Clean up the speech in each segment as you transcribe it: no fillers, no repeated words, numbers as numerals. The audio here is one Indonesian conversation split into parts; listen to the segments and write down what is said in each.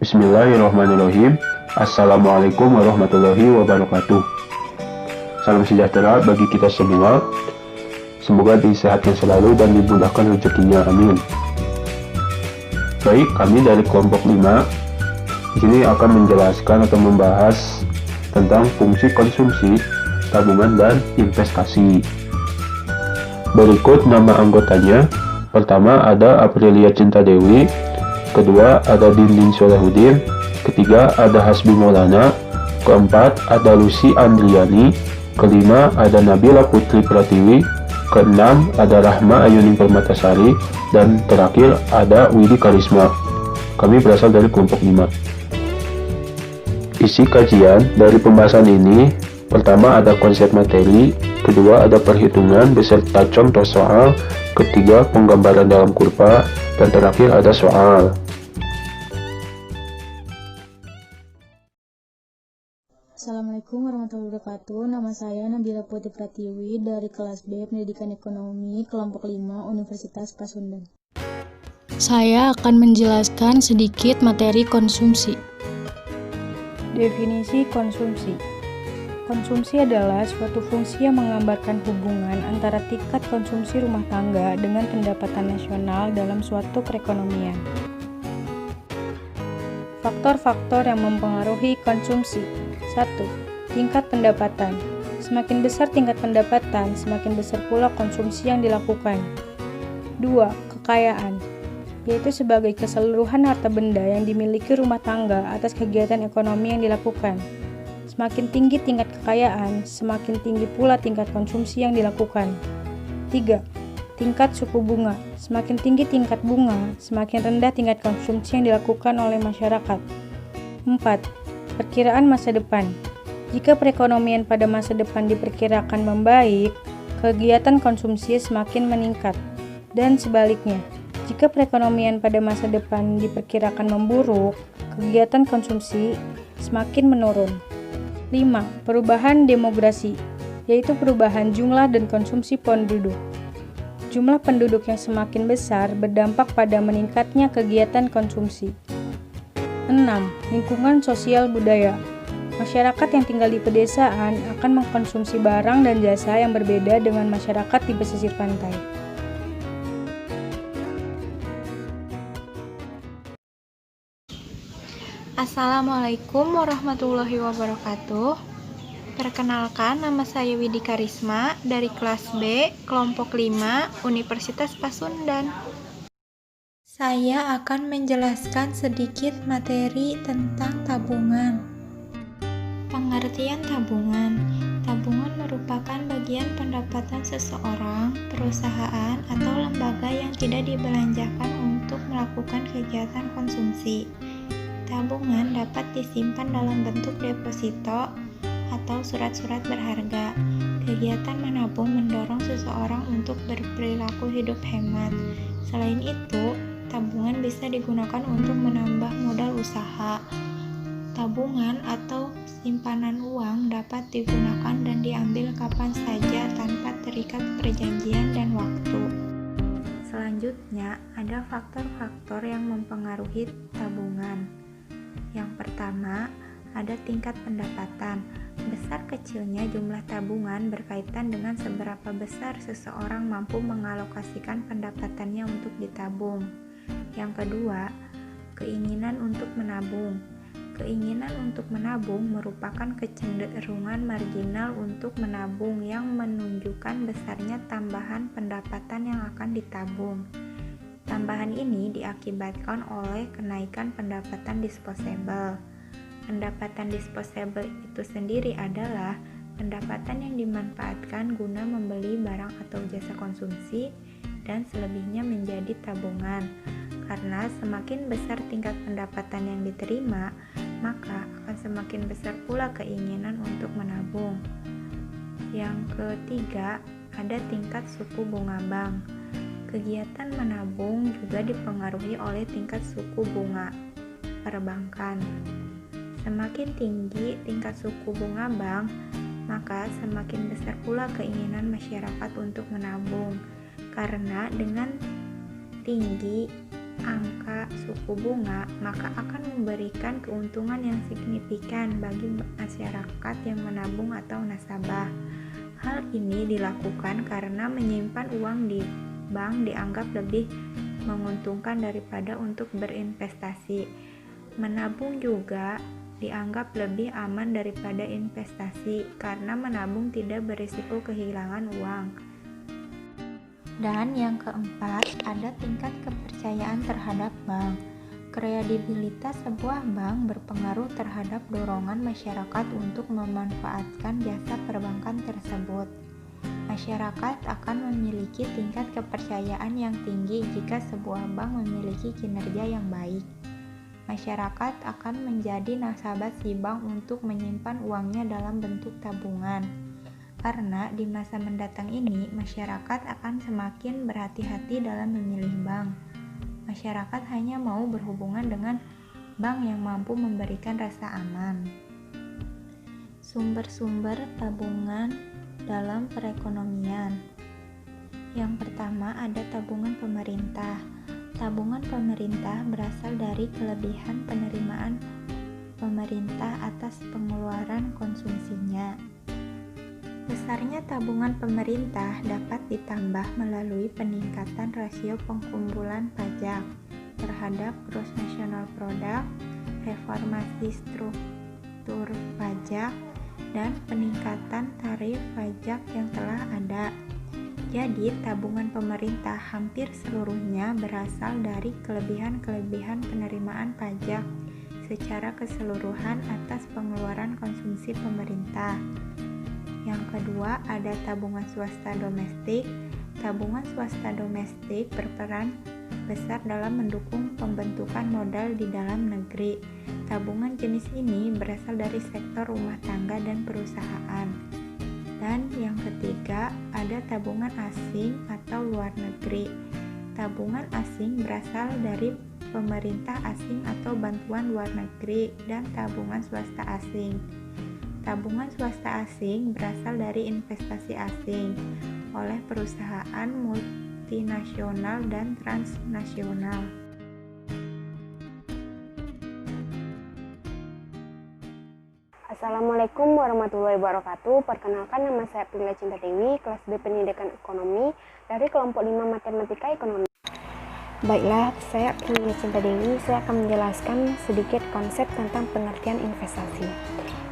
Bismillahirrahmanirrahim. Assalamualaikum warahmatullahi wabarakatuh. Salam sejahtera bagi kita semua. Semoga disehatkan selalu dan dimudahkan rezekinya. Amin. Baik, kami dari kelompok 5 di sini akan menjelaskan atau membahas tentang fungsi konsumsi, tabungan, dan investasi. Berikut nama anggotanya. Pertama ada Aprilia Cinta Dewi, kedua ada Dinding Solehudin, ketiga ada Hasbi Maulana, keempat ada Lucy Andriani, kelima ada Nabila Putri Pratiwi, keenam ada Rahma Ayuning Permatasari, dan terakhir ada Widi Karisma. Kami berasal dari kelompok 5. Isi kajian dari pembahasan ini, pertama ada konsep materi, kedua ada perhitungan beserta contoh soal, ketiga penggambaran dalam kurva, dan terakhir ada soal. Assalamualaikum warahmatullahi wabarakatuh. Nama saya Nabila Putri Pratiwi dari kelas B Pendidikan Ekonomi kelompok 5 Universitas Pasundan. Saya akan menjelaskan sedikit materi konsumsi. Definisi konsumsi. Konsumsi adalah suatu fungsi yang menggambarkan hubungan antara tingkat konsumsi rumah tangga dengan pendapatan nasional dalam suatu perekonomian. Faktor-faktor yang mempengaruhi konsumsi. 1. Tingkat pendapatan. Semakin besar tingkat pendapatan, semakin besar pula konsumsi yang dilakukan. 2. Kekayaan, yaitu sebagai keseluruhan harta benda yang dimiliki rumah tangga atas kegiatan ekonomi yang dilakukan. Semakin tinggi tingkat kekayaan, semakin tinggi pula tingkat konsumsi yang dilakukan. 3. Tingkat suku bunga. Semakin tinggi tingkat bunga, semakin rendah tingkat konsumsi yang dilakukan oleh masyarakat. 4. Perkiraan masa depan. Jika perekonomian pada masa depan diperkirakan membaik, kegiatan konsumsi semakin meningkat. Dan sebaliknya, jika perekonomian pada masa depan diperkirakan memburuk, kegiatan konsumsi semakin menurun. 5. Perubahan demografi, yaitu perubahan jumlah dan konsumsi penduduk. Jumlah penduduk yang semakin besar berdampak pada meningkatnya kegiatan konsumsi. 6. Lingkungan sosial budaya. Masyarakat yang tinggal di pedesaan akan mengkonsumsi barang dan jasa yang berbeda dengan masyarakat di pesisir pantai. Assalamualaikum warahmatullahi wabarakatuh. Perkenalkan, nama saya Widi Karisma dari kelas B, kelompok 5, Universitas Pasundan. Saya akan menjelaskan sedikit materi tentang tabungan. Pengertian tabungan. Tabungan merupakan bagian pendapatan seseorang, perusahaan, atau lembaga yang tidak dibelanjakan untuk melakukan kegiatan konsumsi. Tabungan dapat disimpan dalam bentuk deposito atau surat-surat berharga. Kegiatan menabung mendorong seseorang untuk berperilaku hidup hemat. Selain itu, tabungan bisa digunakan untuk menambah modal usaha. Tabungan atau simpanan uang dapat digunakan dan diambil kapan saja tanpa terikat perjanjian dan waktu. Selanjutnya, ada faktor-faktor yang mempengaruhi tabungan. Yang pertama, ada tingkat pendapatan. Besar kecilnya jumlah tabungan berkaitan dengan seberapa besar seseorang mampu mengalokasikan pendapatannya untuk ditabung. Yang kedua, keinginan untuk menabung. Keinginan untuk menabung merupakan kecenderungan marginal untuk menabung yang menunjukkan besarnya tambahan pendapatan yang akan ditabung. Tambahan ini diakibatkan oleh kenaikan pendapatan disposable. Pendapatan disposable itu sendiri adalah pendapatan yang dimanfaatkan guna membeli barang atau jasa konsumsi dan selebihnya menjadi tabungan. Karena semakin besar tingkat pendapatan yang diterima, maka akan semakin besar pula keinginan untuk menabung. Yang ketiga, ada tingkat suku bunga bank. Kegiatan menabung juga dipengaruhi oleh tingkat suku bunga perbankan. Semakin tinggi tingkat suku bunga bank, maka semakin besar pula keinginan masyarakat untuk menabung. Karena dengan tinggi angka suku bunga, maka akan memberikan keuntungan yang signifikan bagi masyarakat yang menabung atau nasabah. Hal ini dilakukan karena menyimpan uang di bank dianggap lebih menguntungkan daripada untuk berinvestasi. Menabung juga dianggap lebih aman daripada investasi karena menabung tidak berisiko kehilangan uang. Dan yang keempat, ada tingkat kepercayaan terhadap bank. Kredibilitas sebuah bank berpengaruh terhadap dorongan masyarakat untuk memanfaatkan jasa perbankan tersebut. Masyarakat akan memiliki tingkat kepercayaan yang tinggi jika sebuah bank memiliki kinerja yang baik. Masyarakat akan menjadi nasabah si bank untuk menyimpan uangnya dalam bentuk tabungan. Karena di masa mendatang ini, masyarakat akan semakin berhati-hati dalam memilih bank. Masyarakat hanya mau berhubungan dengan bank yang mampu memberikan rasa aman. Sumber-sumber tabungan dalam perekonomian. Yang pertama ada tabungan pemerintah. Tabungan pemerintah berasal dari kelebihan penerimaan pemerintah atas pengeluaran konsumsinya. Besarnya tabungan pemerintah dapat ditambah melalui peningkatan rasio pengumpulan pajak terhadap gross national product, reformasi struktur pajak, dan peningkatan tarif pajak yang telah ada. Jadi, tabungan pemerintah hampir seluruhnya berasal dari kelebihan-kelebihan penerimaan pajak secara keseluruhan atas pengeluaran konsumsi pemerintah. Yang kedua, ada tabungan swasta domestik. Tabungan swasta domestik berperan besar dalam mendukung pembentukan modal di dalam negeri. Tabungan jenis ini berasal dari sektor rumah tangga dan perusahaan. Dan yang ketiga, ada tabungan asing atau luar negeri. Tabungan asing berasal dari pemerintah asing atau bantuan luar negeri dan tabungan swasta asing. Tabungan swasta asing berasal dari investasi asing oleh perusahaan multinasional dan transnasional. Assalamualaikum warahmatullahi wabarakatuh. Perkenalkan, nama saya Prilly Cinta Dewi, kelas B Pendidikan Ekonomi dari kelompok 5 Matematika Ekonomi. Baiklah, saya Prilly Cinta Dewi. Saya akan menjelaskan sedikit konsep tentang pengertian investasi.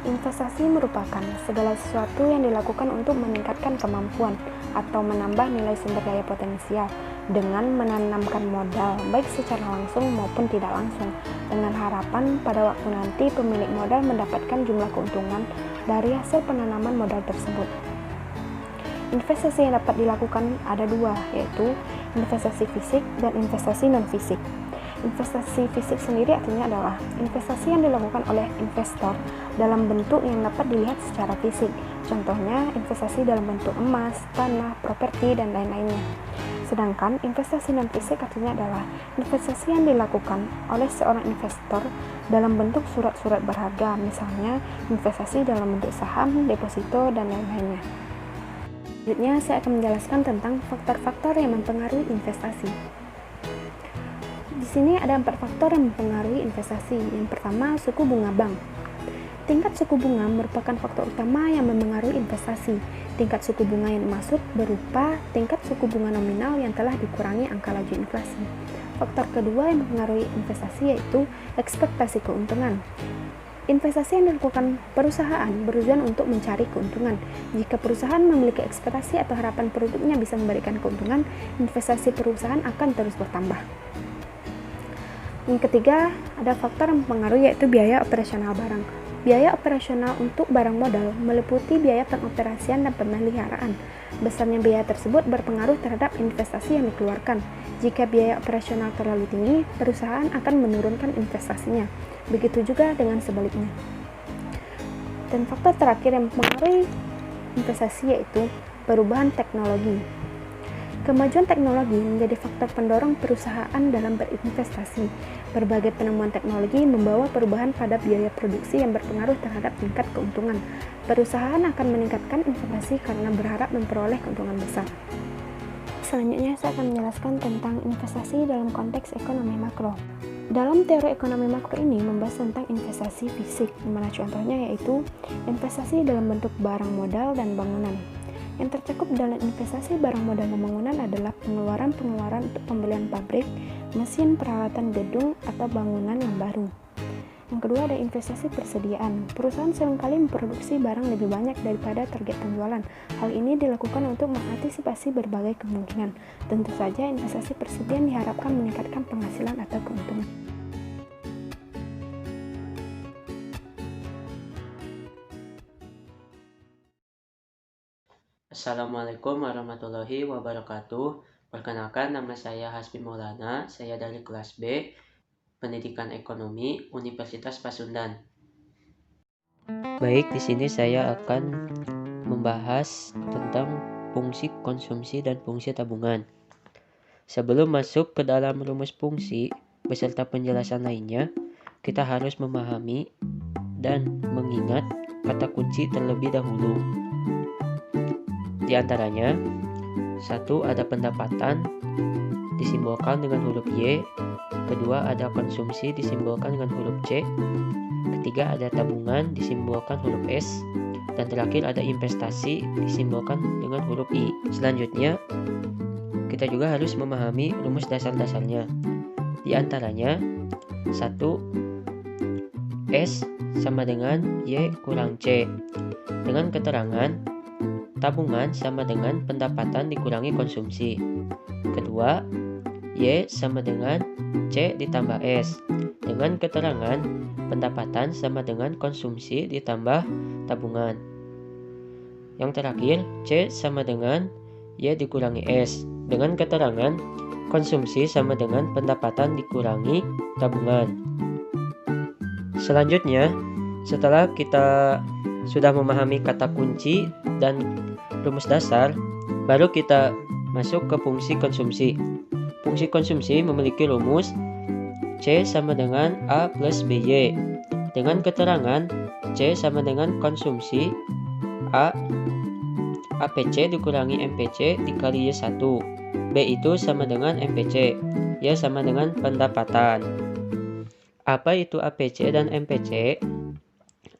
Investasi merupakan segala sesuatu yang dilakukan untuk meningkatkan kemampuan atau menambah nilai sumber daya potensial dengan menanamkan modal, baik secara langsung maupun tidak langsung, dengan harapan pada waktu nanti pemilik modal mendapatkan jumlah keuntungan dari hasil penanaman modal tersebut. Investasi yang dapat dilakukan ada dua, yaitu investasi fisik dan investasi non-fisik. Investasi fisik sendiri artinya adalah investasi yang dilakukan oleh investor dalam bentuk yang dapat dilihat secara fisik. Contohnya, investasi dalam bentuk emas, tanah, properti, dan lain-lainnya. Sedangkan investasi non-fisik artinya adalah investasi yang dilakukan oleh seorang investor dalam bentuk surat-surat berharga, misalnya investasi dalam bentuk saham, deposito, dan lain-lainnya. Selanjutnya, saya akan menjelaskan tentang faktor-faktor yang mempengaruhi investasi. Di sini ada 4 faktor yang mempengaruhi investasi. Yang pertama, suku bunga bank. Tingkat suku bunga merupakan faktor utama yang mempengaruhi investasi. Tingkat suku bunga yang dimaksud berupa tingkat suku bunga nominal yang telah dikurangi angka laju inflasi. Faktor kedua yang mempengaruhi investasi yaitu ekspektasi keuntungan. Investasi yang dilakukan perusahaan bertujuan untuk mencari keuntungan. Jika perusahaan memiliki ekspektasi atau harapan produknya bisa memberikan keuntungan, investasi perusahaan akan terus bertambah. Yang ketiga, ada faktor yang mempengaruhi yaitu biaya operasional barang. Biaya operasional untuk barang modal meliputi biaya pengoperasian dan pemeliharaan. Besarnya biaya tersebut berpengaruh terhadap investasi yang dikeluarkan. Jika biaya operasional terlalu tinggi, perusahaan akan menurunkan investasinya. Begitu juga dengan sebaliknya. Dan faktor terakhir yang mempengaruhi investasi yaitu perubahan teknologi. Kemajuan teknologi menjadi faktor pendorong perusahaan dalam berinvestasi. Berbagai penemuan teknologi membawa perubahan pada biaya produksi yang berpengaruh terhadap tingkat keuntungan. Perusahaan akan meningkatkan investasi karena berharap memperoleh keuntungan besar. selanjutnya saya akan menjelaskan tentang investasi dalam konteks ekonomi makro. Dalam teori ekonomi makro ini membahas tentang investasi fisik, di mana contohnya yaitu investasi dalam bentuk barang modal dan bangunan. Yang tercakup dalam investasi barang modal dan bangunan adalah pengeluaran untuk pembelian pabrik, mesin, peralatan gedung, atau bangunan yang baru. Yang kedua ada investasi persediaan. Perusahaan seringkali memproduksi barang lebih banyak daripada target penjualan. Hal ini dilakukan untuk mengantisipasi berbagai kemungkinan. Tentu saja investasi persediaan diharapkan meningkatkan penghasilan atau keuntungan. Assalamualaikum warahmatullahi wabarakatuh. Perkenalkan, nama saya Hasbi Maulana. Saya dari kelas B, Pendidikan Ekonomi, Universitas Pasundan. Baik, di sini saya akan membahas tentang fungsi konsumsi dan fungsi tabungan. Sebelum masuk ke dalam rumus fungsi beserta penjelasan lainnya, kita harus memahami dan mengingat kata kunci terlebih dahulu. Di antaranya, 1. Ada pendapatan disimbolkan dengan huruf Y. Kedua, ada konsumsi disimbolkan dengan huruf C. Ketiga, ada tabungan disimbolkan huruf S. Dan terakhir, ada investasi disimbolkan dengan huruf I. Selanjutnya, kita juga harus memahami rumus dasar-dasarnya. Di antaranya, 1. S sama dengan Y kurang C. Dengan keterangan, tabungan sama dengan pendapatan dikurangi konsumsi. Kedua, Y sama dengan C ditambah S. Dengan keterangan, pendapatan sama dengan konsumsi ditambah tabungan. Yang terakhir, C sama dengan Y dikurangi S. Dengan keterangan, konsumsi sama dengan pendapatan dikurangi tabungan. Selanjutnya, setelah kita sudah memahami kata kunci dan rumus dasar, baru kita masuk ke fungsi konsumsi. Fungsi konsumsi memiliki rumus C sama dengan A plus BY. Dengan keterangan C sama dengan konsumsi APC dikurangi MPC dikali Y1. B itu sama dengan MPC. Y sama dengan pendapatan. Apa itu APC dan MPC?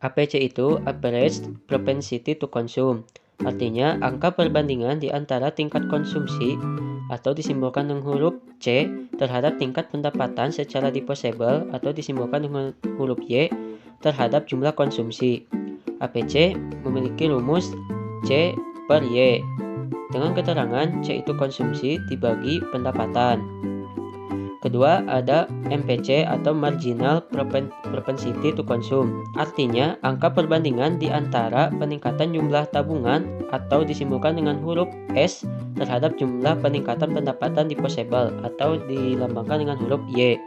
APC itu Average Propensity to Consume. Artinya, angka perbandingan di antara tingkat konsumsi atau disimbolkan dengan huruf C terhadap tingkat pendapatan secara disposable atau disimbolkan dengan huruf Y terhadap jumlah konsumsi. APC memiliki rumus C per Y. Dengan keterangan C itu konsumsi dibagi pendapatan. Kedua, ada MPC atau Marginal Propensity to Consume. Artinya, angka perbandingan di antara peningkatan jumlah tabungan atau disimbolkan dengan huruf S terhadap jumlah peningkatan pendapatan disposable atau dilambangkan dengan huruf Y.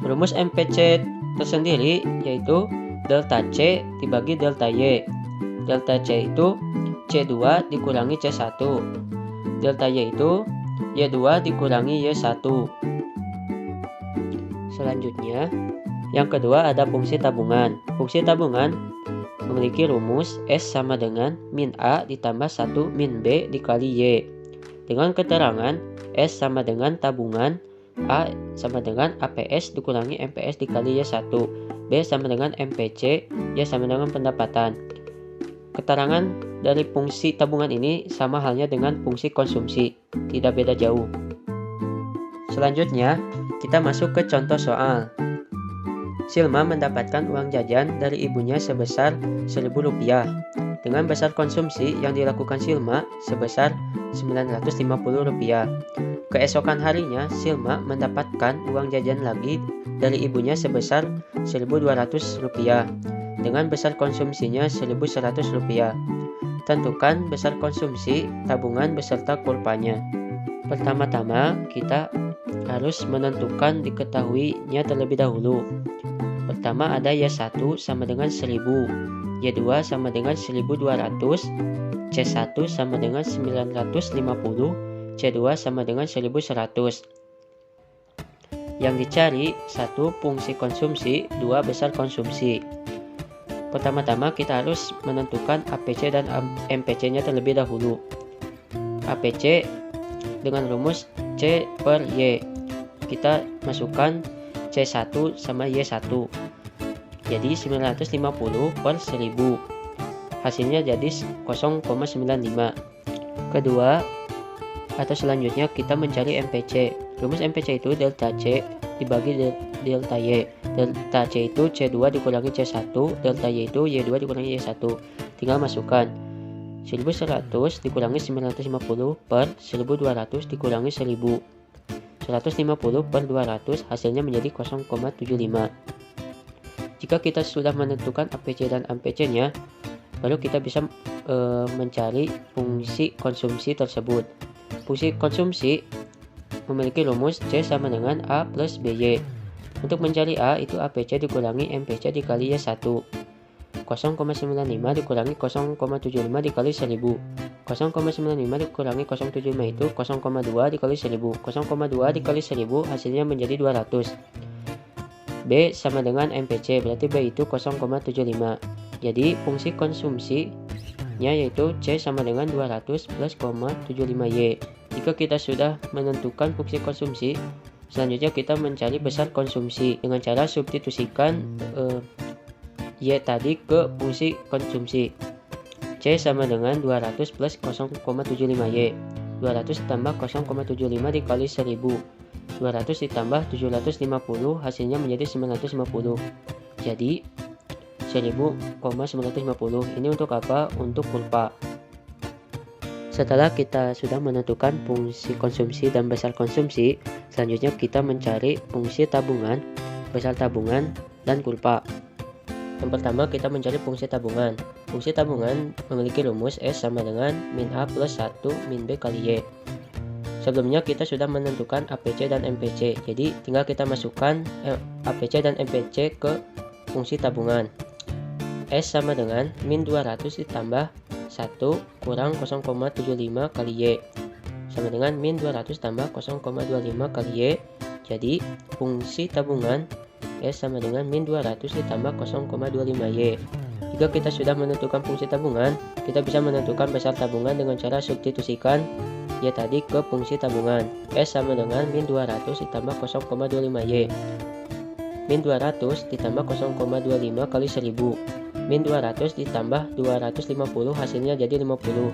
Rumus MPC tersendiri yaitu delta C dibagi delta Y. Delta C itu C2 dikurangi C1. Delta Y itu Y2 dikurangi Y1. Selanjutnya, yang kedua ada fungsi tabungan. Fungsi tabungan memiliki rumus S sama dengan min A ditambah 1 min B dikali Y. Dengan keterangan S sama dengan tabungan, A sama dengan APS dikurangi MPS dikali Y1. B sama dengan MPC, Y sama dengan pendapatan. Keterangan dari fungsi tabungan ini sama halnya dengan fungsi konsumsi, tidak beda jauh. Selanjutnya, kita masuk ke contoh soal. Silma mendapatkan uang jajan dari ibunya sebesar Rp1.000. Dengan besar konsumsi yang dilakukan Silma sebesar Rp950. Keesokan harinya, Silma mendapatkan uang jajan lagi dari ibunya sebesar Rp1.200 dengan besar konsumsinya Rp1.100. Tentukan besar konsumsi, tabungan beserta kurvanya. Pertama-tama, kita harus menentukan diketahuinya terlebih dahulu. Pertama ada Y1 sama dengan 1000, Y2 sama dengan 1200, C1 sama dengan 950, C2 sama dengan 1100. Yang dicari 1 fungsi konsumsi, 2 besar konsumsi. Pertama-tama kita harus menentukan APC dan MPC-nya terlebih dahulu. APC dengan rumus C per Y. Kita masukkan C1 sama Y1. Jadi 950 per 1000. Hasilnya jadi 0,95. Kedua, atau selanjutnya kita mencari MPC. Rumus MPC itu delta C dibagi delta Y. Delta C itu C2 dikurangi C1, delta Y itu Y2 dikurangi Y1. Tinggal masukkan 1100 dikurangi 950 per 1200 dikurangi 1000. 150 per 200 hasilnya menjadi 0,75. Jika kita sudah menentukan APC dan MPC-nya, baru kita bisa mencari fungsi konsumsi tersebut. Fungsi konsumsi memiliki rumus C sama dengan A plus BY. Untuk mencari A itu APC dikurangi MPC dikali Y1. 0,95 dikurangi 0,75 dikali 1000. 0,95 dikurangi 0,75 itu 0,2 dikali 1000. 0,2 dikali 1000 hasilnya menjadi 200. B sama dengan MPC, berarti B itu 0,75. Jadi fungsi konsumsinya yaitu C sama dengan 200 plus 0,75Y. Jika kita sudah menentukan fungsi konsumsi, selanjutnya kita mencari besar konsumsi dengan cara substitusikan Y tadi ke fungsi konsumsi. C sama dengan 200 plus 0,75Y. 200 ditambah 0,75 dikali 1000. 200 ditambah 750 hasilnya menjadi 950. Jadi 1000,950. Ini untuk apa? Untuk kurva. Setelah kita sudah menentukan fungsi konsumsi dan besar konsumsi, selanjutnya kita mencari fungsi tabungan, besar tabungan, dan kurva. Yang pertama kita mencari fungsi tabungan. Fungsi tabungan memiliki rumus S sama dengan min A plus 1 min B kali Y. Sebelumnya kita sudah menentukan APC dan MPC, jadi tinggal kita masukkan APC dan MPC ke fungsi tabungan. S sama dengan min 200 ditambah 1 kurang 0,75 kali Y sama dengan min 200 tambah 0,25 kali Y. Jadi fungsi tabungan S sama dengan min 200 ditambah 0,25Y. Jika kita sudah menentukan fungsi tabungan, kita bisa menentukan besar tabungan dengan cara substitusikan Y tadi ke fungsi tabungan. S sama dengan min 200 ditambah 0,25Y. Min 200 ditambah 0,25 kali 1000. Min 200 ditambah 250 hasilnya jadi 50.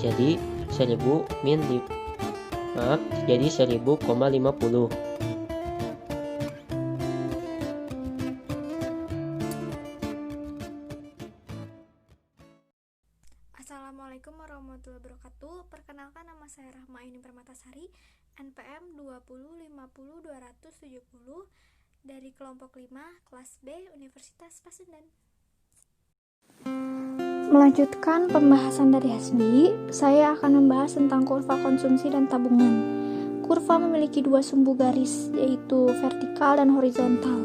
Jadi 1000 min jadi 1000,50. Assalamualaikum warahmatullahi wabarakatuh. Perkenalkan, nama saya Rahma Aini Permatasari, NPM 2050270 dari kelompok 5 kelas B Universitas Pasundan. Melanjutkan pembahasan dari Hasbi, saya akan membahas tentang kurva konsumsi dan tabungan. Kurva memiliki dua sumbu garis, yaitu vertikal dan horizontal.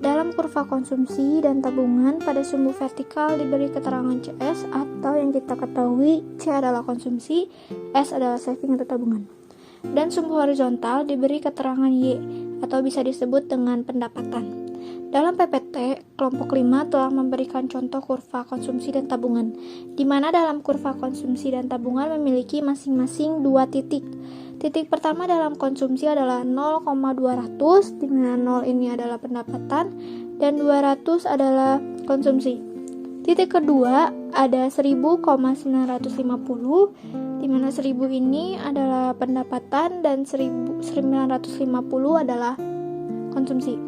Dalam kurva konsumsi dan tabungan, pada sumbu vertikal diberi keterangan CS atau yang kita ketahui C adalah konsumsi, S adalah saving atau tabungan. Dan sumbu horizontal diberi keterangan Y atau bisa disebut dengan pendapatan. Dalam PPT, kelompok 5 telah memberikan contoh kurva konsumsi dan tabungan, di mana dalam kurva konsumsi dan tabungan memiliki masing-masing dua titik. Titik pertama dalam konsumsi adalah 0,200, di mana 0 ini adalah pendapatan dan 200 adalah konsumsi. Titik kedua ada 1000,950, di mana 1000 ini adalah pendapatan dan 1950 adalah konsumsi.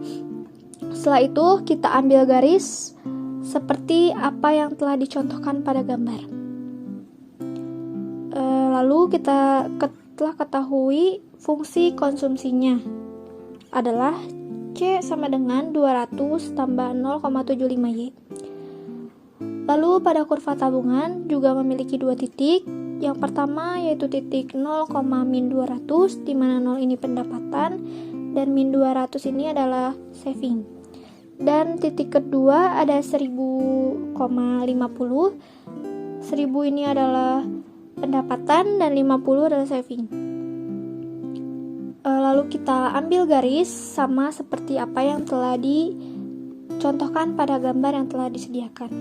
Setelah itu kita ambil garis seperti apa yang telah dicontohkan pada gambar. Lalu kita telah ketahui fungsi konsumsinya adalah C sama dengan 200 tambah 0,75Y. Lalu pada kurva tabungan juga memiliki dua titik. Yang pertama yaitu titik 0,-200, di mana 0 ini pendapatan dan min 200 ini adalah saving. Dan titik kedua ada 1000,50. 1000 ini adalah pendapatan dan 50 adalah saving. Lalu kita ambil garis sama seperti apa yang telah dicontohkan pada gambar yang telah disediakan.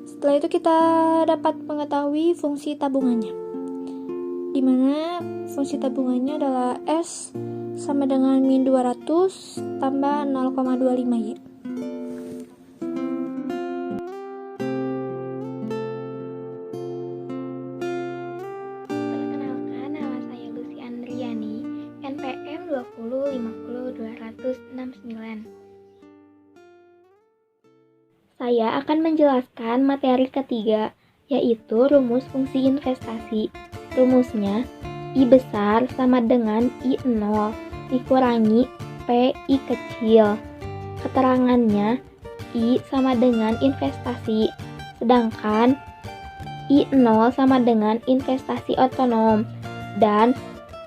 Setelah itu kita dapat mengetahui fungsi tabungannya, di mana fungsi tabungannya adalah S sama dengan min 200 tambah 0,25Y. Perkenalkan, nama saya Lucy Andriani, NPM 2050269. Saya akan menjelaskan materi ketiga, yaitu rumus fungsi investasi. Rumusnya, I besar sama dengan I0 dikurangi PI kecil. Keterangannya, I sama dengan investasi, sedangkan I0 sama dengan investasi otonom, dan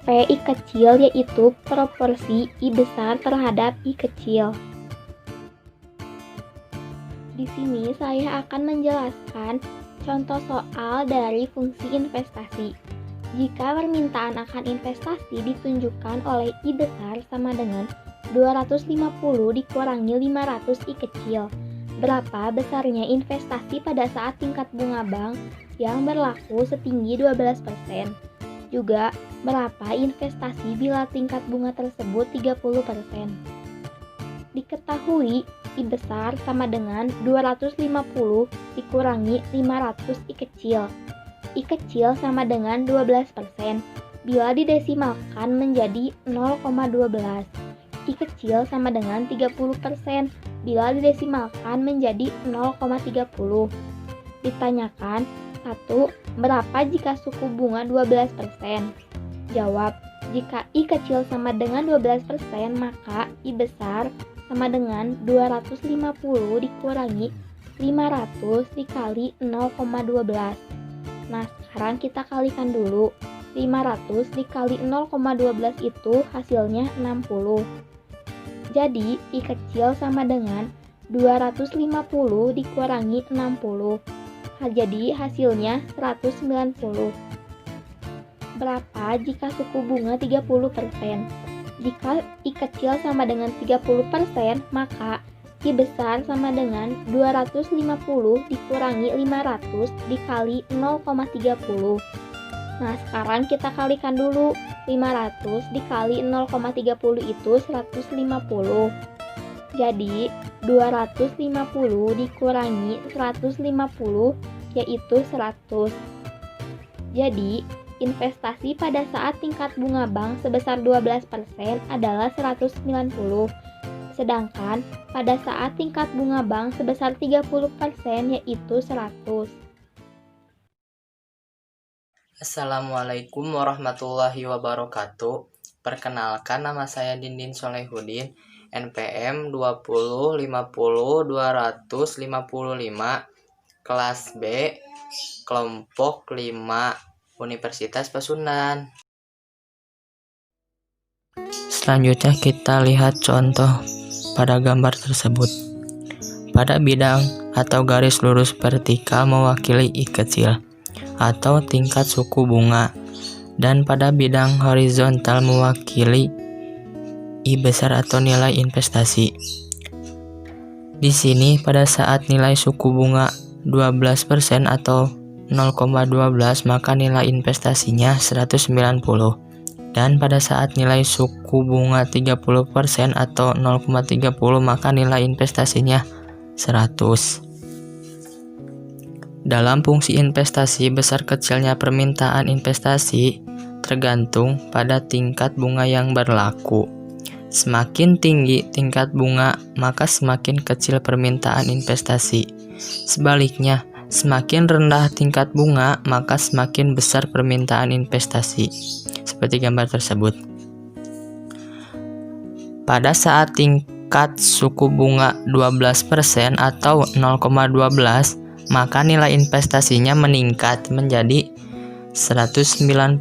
PI kecil yaitu proporsi I besar terhadap I kecil. Di sini saya akan menjelaskan contoh soal dari fungsi investasi. Jika permintaan akan investasi ditunjukkan oleh I besar sama dengan 250 dikurangi 500 I kecil, berapa besarnya investasi pada saat tingkat bunga bank yang berlaku setinggi 12%? Juga, berapa investasi bila tingkat bunga tersebut 30%? Diketahui I besar sama dengan 250 dikurangi 500 I kecil. I kecil sama dengan 12%. Bila didesimalkan menjadi 0,12. I kecil sama dengan 30%. Bila didesimalkan menjadi 0,30. Ditanyakan, 1. Berapa jika suku bunga 12%? Jawab, jika I kecil sama dengan 12%, maka I besar sama dengan 250 dikurangi 500 dikali 0,12. Nah, sekarang kita kalikan dulu. 500 dikali 0,12 itu hasilnya 60. Jadi, I kecil sama dengan 250 dikurangi 60. Jadi, hasilnya 190. Berapa jika suku bunga 30%? Jika I kecil sama dengan 30%, maka I besar sama dengan 250 dikurangi 500 dikali 0,30. Nah, sekarang kita kalikan dulu. 500 dikali 0,30 itu 150. Jadi, 250 dikurangi 150 yaitu 100. Jadi, investasi pada saat tingkat bunga bank sebesar 12% adalah 190. Sedangkan pada saat tingkat bunga bank sebesar 30% yaitu 100. Assalamualaikum warahmatullahi wabarakatuh. Perkenalkan, nama saya Dindin Solehudin, NPM 2050255, kelas B, kelompok 5, Universitas Pasundan. Selanjutnya kita lihat contoh pada gambar tersebut. Pada bidang atau garis lurus vertikal mewakili I kecil atau tingkat suku bunga, dan pada bidang horizontal mewakili I besar atau nilai investasi. Di sini pada saat nilai suku bunga 12% atau 0,12 maka nilai investasinya 190. Dan pada saat nilai suku bunga 30% atau 0,30 maka nilai investasinya 100. Dalam fungsi investasi, besar kecilnya permintaan investasi tergantung pada tingkat bunga yang berlaku. Semakin tinggi tingkat bunga, maka semakin kecil permintaan investasi. Sebaliknya, semakin rendah tingkat bunga, maka semakin besar permintaan investasi. Seperti gambar tersebut. Pada saat tingkat suku bunga 12% atau 0,12, maka nilai investasinya meningkat menjadi 190.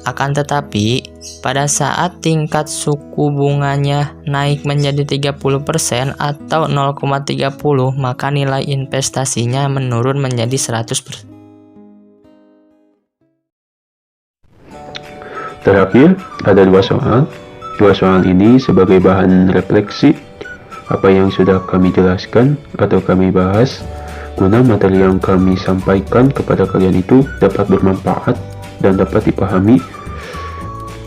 Akan tetapi, pada saat tingkat suku bunganya naik menjadi 30% atau 0,30, maka nilai investasinya menurun menjadi 100%. Terakhir, ada dua soal. Dua soal ini sebagai bahan refleksi apa yang sudah kami jelaskan atau kami bahas, guna materi yang kami sampaikan kepada kalian itu dapat bermanfaat dan dapat dipahami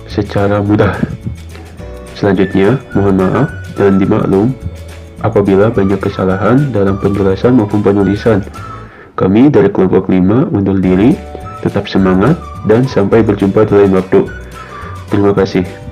secara mudah. Selanjutnya, mohon maaf dan dimaklum apabila banyak kesalahan dalam penjelasan maupun penulisan. Kami dari kelompok 5 undur diri, tetap semangat, dan sampai berjumpa di lain waktu. Terima kasih.